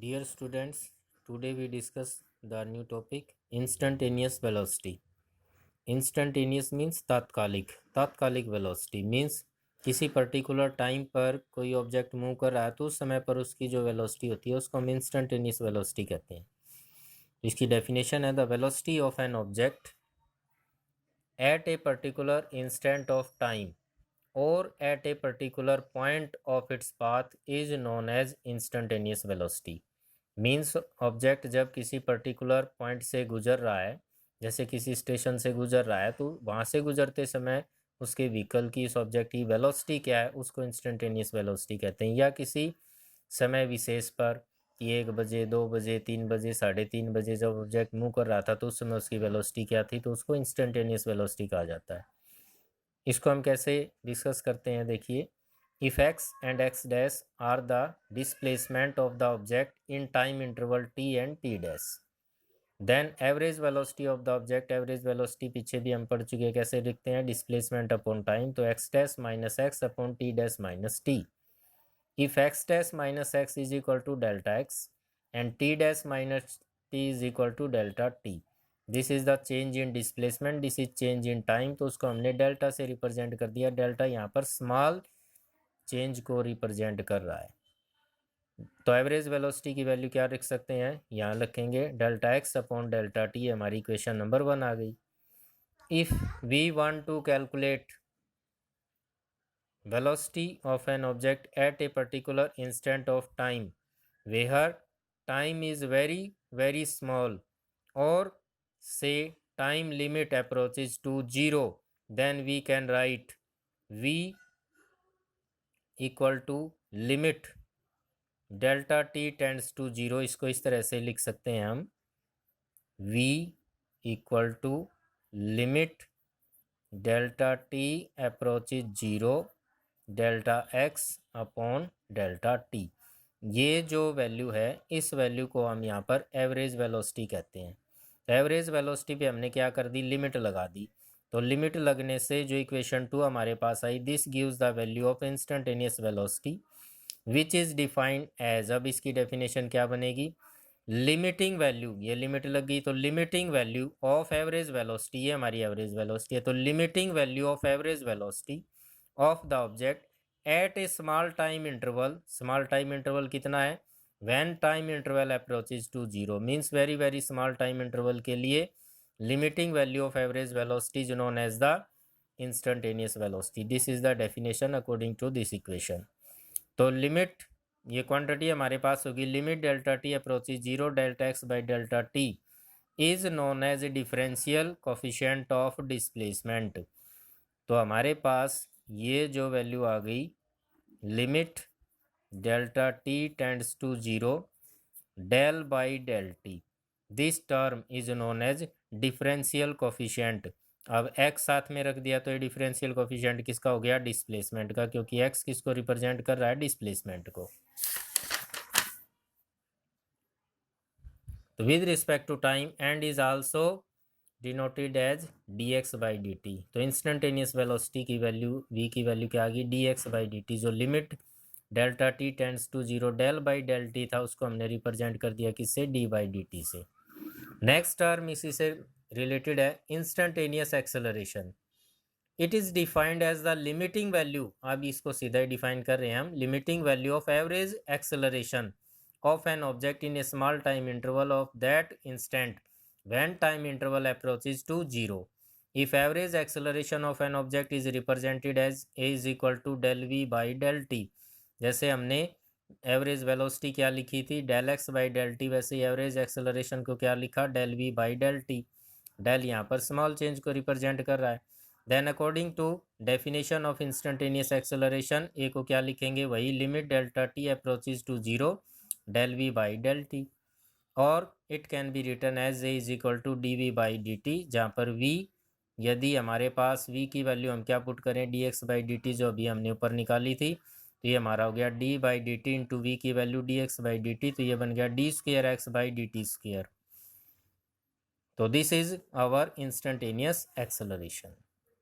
Dear students, today we discuss the new topic instantaneous velocity. Instantaneous means तात्कालिक velocity means किसी particular time पर कोई object move कर रहा है तो उस समय पर उसकी जो वेलोसिटी होती है उसको हम इंस्टेंटेनियस वेलोसिटी कहते हैं। इसकी डेफिनेशन है the velocity of an object at a particular instant of time or at a particular point of its path is known as instantaneous velocity. Means object जब किसी पर्टिकुलर पॉइंट से गुजर रहा है, जैसे किसी स्टेशन से गुजर रहा है, तो वहाँ से गुजरते समय उसके व्हीकल की इस ऑब्जेक्ट की वेलोसिटी क्या है उसको इंस्टेंटेनियस वेलोसिटी कहते हैं। या किसी समय विशेष पर कि 1 बजे 2 बजे 3 बजे 3:30 बजे जब ऑब्जेक्ट मूव कर रहा था तो उस समय उसकी वेलोसिटी क्या थी, तो उसको इंस्टेंटेनियस वेलोसिटी कहा जाता है। इसको हम कैसे डिस्कस करते हैं, देखिए। If x and x dash are the displacement of the object in time interval t and t dash, then average velocity of the object, average velocity पीछे भी हम पढ़ चुके हैं, कैसे लिखते हैं, डिस्प्लेसमेंट अपॉन टाइम, तो x dash minus x upon t dash minus t. If x dash minus x is equal to delta x and t dash minus t is equal to delta T, this is the change in displacement, this is change in time, तो उसको हमने delta से represent कर दिया। Delta यहाँ पर small change को represent कर रहा है। तो एवरेज वेलोसिटी की वैल्यू क्या रख सकते हैं, यहाँ रखेंगे delta x upon delta t, हमारी इक्वेशन नंबर 1 आ गई। If we want to calculate velocity of an object at a particular instant of time where time is very small, or say time limit approaches to 0, then we can write v equal to limit delta t tends to 0। इसको इस तरह से लिख सकते हैं हम, v equal to limit delta t approaches 0 delta x upon delta T. ये जो वैल्यू है इस वैल्यू को हम यहाँ पर एवरेज वेलोसिटी कहते हैं। तो एवरेज वेलोसिटी पे हमने क्या कर दी, लिमिट लगा दी। तो लिमिट लगने से जो इक्वेशन 2 हमारे पास आई, this gives the value of instantaneous velocity which is defined as, अब इसकी डेफिनेशन क्या बनेगी, लिमिटिंग वैल्यू, ये लिमिट लग गई तो limiting value of average velocity, ये हमारी एवरेज वेलोसिटी है, तो limiting value of average velocity of the object at a small time interval, small time interval कितना है, when time interval approaches to 0, means very small time interval के लिए limiting value of average velocity is known as the instantaneous velocity. This is the definition according to this equation. तो limit, ये quantity हमारे पास होगी, limit delta t approaches 0 delta x by delta t is known as a differential coefficient of displacement. तो हमारे पास ये जो value आ गई, limit delta t tends to 0 del by del t, this term is known as differential coefficient. अब x साथ में रख दिया तो ये डिफरेंशियल कोफिशिएंट किसका हो गया, डिस्प्लेसमेंट का, क्योंकि x किसको रिप्रेजेंट कर रहा है, डिस्प्लेसमेंट को। तो with respect to time and is also denoted as dx by d t. तो इंस्टेंटेनियस वेलोसिटी की वैल्यू, v की वैल्यू क्या आ गई, dx बाई डी टी। जो limit delta t tends to 0 del by del t था उसको हमने रिप्रेजेंट कर दिया किससे, d बाई डी टी से। नेक्स्ट टर्म इसी से रिलेटेड है, instantaneous acceleration. It is defined as the limiting value, अब इसको सीधा ही डिफाइन कर रहे हैं हम, limiting value of average acceleration of an object in a small time interval of that instant when time interval approaches to 0. If average acceleration of an object is represented as a is equal to del v by del t, जैसे हमने average velocity क्या लिखी थी, del x by del t, वैसे average acceleration को क्या लिखा, del v by del t. Del यहाँ पर स्मॉल चेंज को रिप्रेजेंट कर रहा है। Then according to definition of instantaneous acceleration, a को क्या लिखेंगे, वही limit delta t approaches to 0 del v by del t, और it can be written as a is equal to d v by d t, जहाँ पर v, यदि हमारे पास v की वैल्यू हम क्या पुट करें, D x by d t जो अभी हमने ऊपर निकाली थी, तो ये हमारा हो गया d by d t into v की value d x by d t, तो ये बन गया d square x by d t square. तो this is our instantaneous acceleration.